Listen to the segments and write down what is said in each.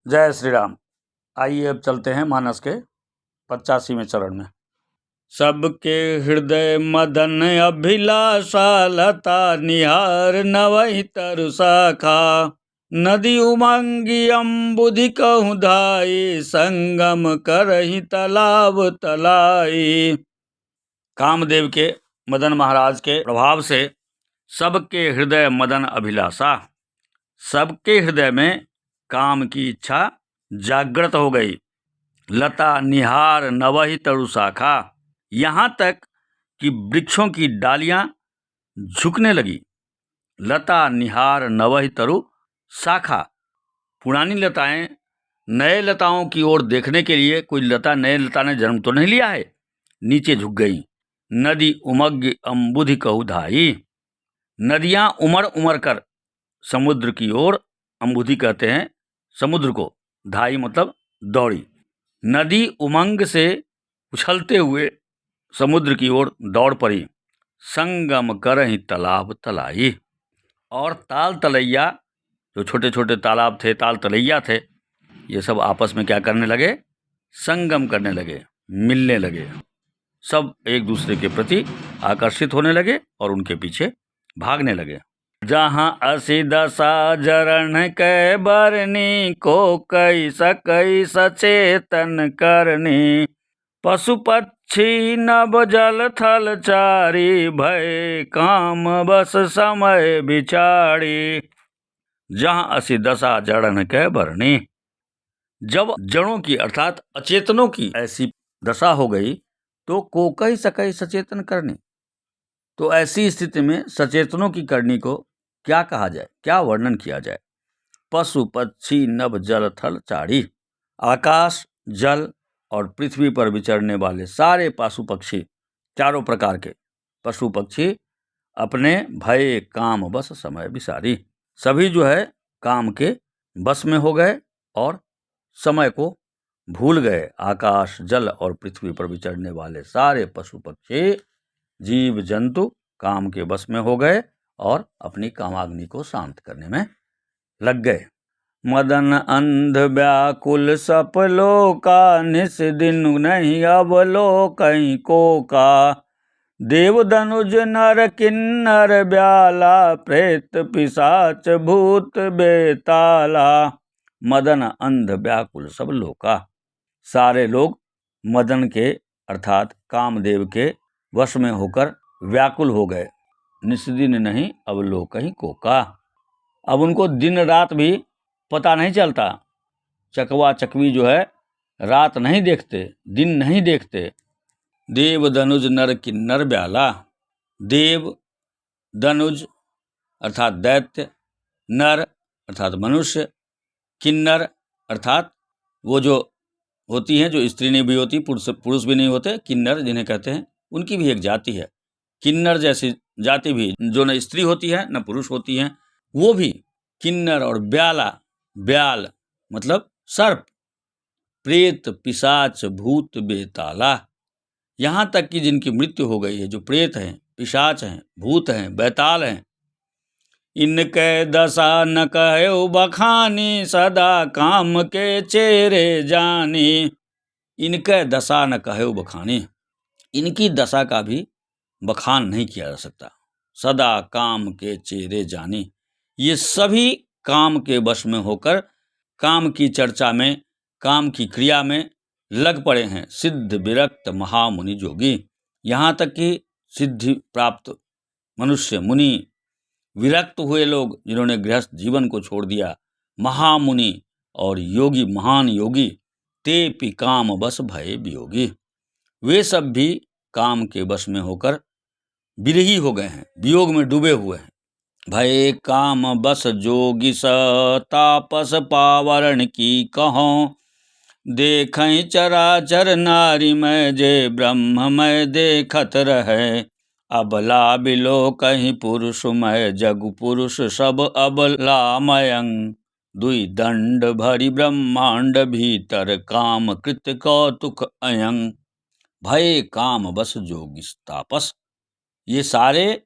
जय श्री राम। आइए अब चलते हैं मानस के 85वें चरण में। सबके हृदय मदन अभिलाषा, लता निहार नवहि तरु शाखा। नदी उमंगी अम्बुधि कहूँ धाई, संगम करहि तालाब तलाई। कामदेव के मदन महाराज के प्रभाव से सबके हृदय मदन अभिलाषा, सबके हृदय में काम की इच्छा जागृत हो गई। लता निहार नवहि तरु शाखा, यहाँ तक कि वृक्षों की डालियां झुकने लगी। लता निहार नवहि तरु शाखा, पुरानी लताएं नए लताओं की ओर देखने के लिए, कोई लता नए लता ने जन्म तो नहीं लिया है, नीचे झुक गई। नदी उमग अम्बुधि कहु धाई, नदियां उमड़ उमड़ कर समुद्र की ओर, अम्बुधि कहते हैं समुद्र को, धाई मतलब दौड़ी। नदी उमंग से उछलते हुए समुद्र की ओर दौड़ पड़ी। संगम करहि तालाब तलाई, और ताल तलैया, जो छोटे छोटे तालाब थे, ताल तलैया थे, ये सब आपस में क्या करने लगे? संगम करने लगे, मिलने लगे। सब एक दूसरे के प्रति आकर्षित होने लगे और उनके पीछे भागने लगे। जहाँ असी दशा जरण कै बरनी, को कई सकई सचेतन करनी। पशु पक्षी नभ जल थल चारी, भय काम बस समय बिचारी। जहाँ असी दशा जड़न कै बरनी, जब जड़ों की अर्थात अचेतनों की ऐसी दशा हो गई तो को कई सकई सचेतन करनी, तो ऐसी स्थिति में सचेतनों की करनी को क्या कहा जाए, क्या वर्णन किया जाए? पशु पक्षी नभ जल थल चारी, आकाश, जल और पृथ्वी पर विचरने वाले सारे पशु पक्षी, चारों प्रकार के पशु पक्षी अपने भय काम बस समय बिसारी, सभी जो है काम के बस में हो गए और समय को भूल गए। आकाश, जल और पृथ्वी पर विचरने वाले सारे पशु पक्षी, जीव जंतु काम के बस में हो गए और अपनी कामाग्नि को शांत करने में लग गए। मदन अंध व्याकुल सपलो का, निस दिन नहीं अवलोकहि को का। देव धनुज नर किन्नर ब्याला, प्रेत पिशाच भूत बेताला। मदन अंध व्याकुल सब लोका, सारे लोग मदन के अर्थात कामदेव के वश में होकर व्याकुल हो गए। निस्दिन नहीं अवलोकहि को का, अब उनको दिन रात भी पता नहीं चलता। चकवा चकवी जो है रात नहीं देखते, दिन नहीं देखते। देव धनुज नर किन्नर ब्याला, देव धनुज अर्थात दैत्य, नर अर्थात मनुष्य, किन्नर अर्थात वो जो होती हैं, जो स्त्री नहीं भी होती, पुरुष भी नहीं होते, किन्नर जिन्हें कहते हैं, उनकी भी एक जाति है। किन्नर जैसी जाति भी जो न स्त्री होती है न पुरुष होती हैं, वो भी किन्नर। और ब्याला, ब्याल मतलब सर्प, प्रेत पिशाच भूत बेताला, यहाँ तक कि जिनकी मृत्यु हो गई है, जो प्रेत हैं, पिशाच हैं, भूत हैं, बेताल हैं, इनके दशा न कहो बखानी, सदा काम के चेरे जानी। इनके दशा न कहो बखानी, इनकी दशा का भी बखान नहीं किया जा सकता। सदा काम के चेरे जानी, ये सभी काम के वश में होकर काम की चर्चा में, काम की क्रिया में लग पड़े हैं। सिद्ध विरक्त महामुनि जोगी, यहाँ तक कि सिद्धि प्राप्त मनुष्य, मुनि, विरक्त हुए लोग जिन्होंने गृहस्थ जीवन को छोड़ दिया, महामुनि और योगी, महान योगी, ते पि काम बस भय वियोगी, वे सब भी काम के वश में होकर विरही हो गए हैं, वियोग में डूबे हुए हैं। भय काम बस जोगी स, तापस पावरण की कहों। देखें चराचर नारी में, जे ब्रह्म में देखत रहे। अबला बिलो कहीं पुरुष में, जग पुरुष सब अबलामयं। दुई दंड भरी ब्रह्मांड भीतर, काम कृत कौतुक अयं। भय काम बस जोगी तापस, ये सारे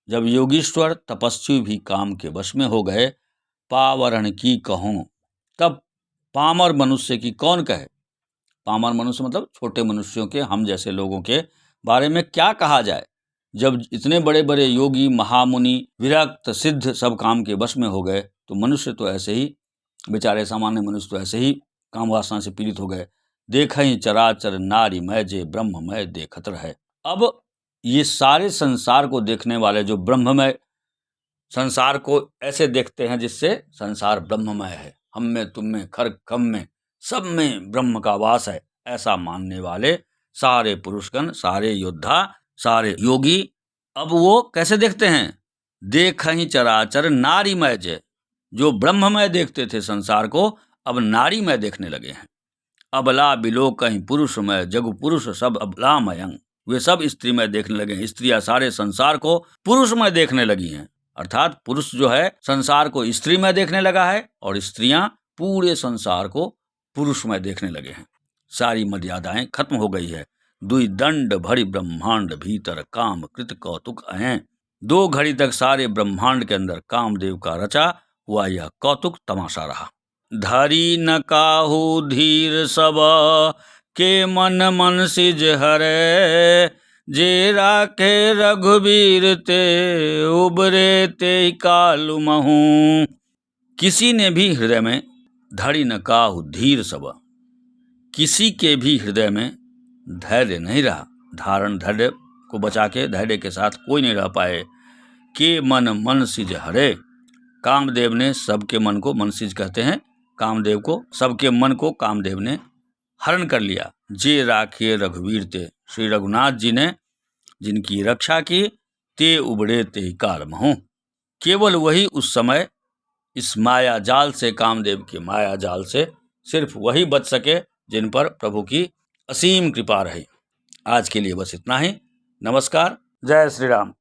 जब योगीश्वर तपस्वी भी काम के वश में हो गए, पावरण की कहूँ, तब पामर मनुष्य की कौन कहे। पामर मनुष्य मतलब छोटे मनुष्यों के, हम जैसे लोगों के बारे में क्या कहा जाए, जब इतने बड़े बड़े योगी महामुनि विरक्त सिद्ध सब काम के वश में हो गए, तो मनुष्य तो ऐसे ही, बेचारे सामान्य मनुष्य तो ऐसे ही काम वासना से पीड़ित हो गए। देखहि चराचर नारी मय जे ब्रह्ममय देखत रहे। अब ये सारे संसार को देखने वाले जो ब्रह्ममय संसार को ऐसे देखते हैं जिससे संसार ब्रह्ममय है, हम में तुम में खर खम में सब में ब्रह्म का वास है, ऐसा मानने वाले सारे पुरुषगण, सारे योद्धा, सारे योगी अब वो कैसे देखते हैं। देखहि चराचर नारीमय जय, जो ब्रह्ममय देखते थे संसार को, अब नारीमय देखने लगे हैं। अबला बिलो कहीं पुरुषमय जगु पुरुष सब अबलामयंग, वे सब स्त्रीमय देखने लगे हैं। स्त्रियां सारे संसार को पुरुषमय देखने लगी हैं, अर्थात पुरुष जो है संसार को स्त्रीमय देखने लगा है और स्त्रियां पूरे संसार को पुरुषमय देखने लगे हैं। सारी मर्यादाएं खत्म हो गई है। दुई दंड भरी ब्रह्मांड भीतर काम कृत कौतुक हैं। 2 घड़ी तक सारे ब्रह्मांड के अंदर कामदेव का रचा हुआ यह कौतुक तमाशा रहा। धरी न काहू धीर सब के मन मन सिज हरे, जे राखे रघुवीर ते उबरे ते कालु महू। किसी ने भी हृदय में धरी न काहू धीर सब, किसी के भी हृदय में धैर्य नहीं रहा, धारण धैर्य को बचा के धैर्य के साथ कोई नहीं रह पाए। के मन मन सिज हरे, कामदेव ने सबके मन को, मन सिज कहते हैं कामदेव को, सबके मन को कामदेव ने हरण कर लिया। जे राखे रघुवीर ते, श्री रघुनाथ जी ने जिनकी रक्षा की, ते उबड़े ते काल महू, केवल वही उस समय इस माया जाल से, कामदेव के माया जाल से सिर्फ वही बच सके जिन पर प्रभु की असीम कृपा रही। आज के लिए बस इतना ही। नमस्कार, जय श्री राम।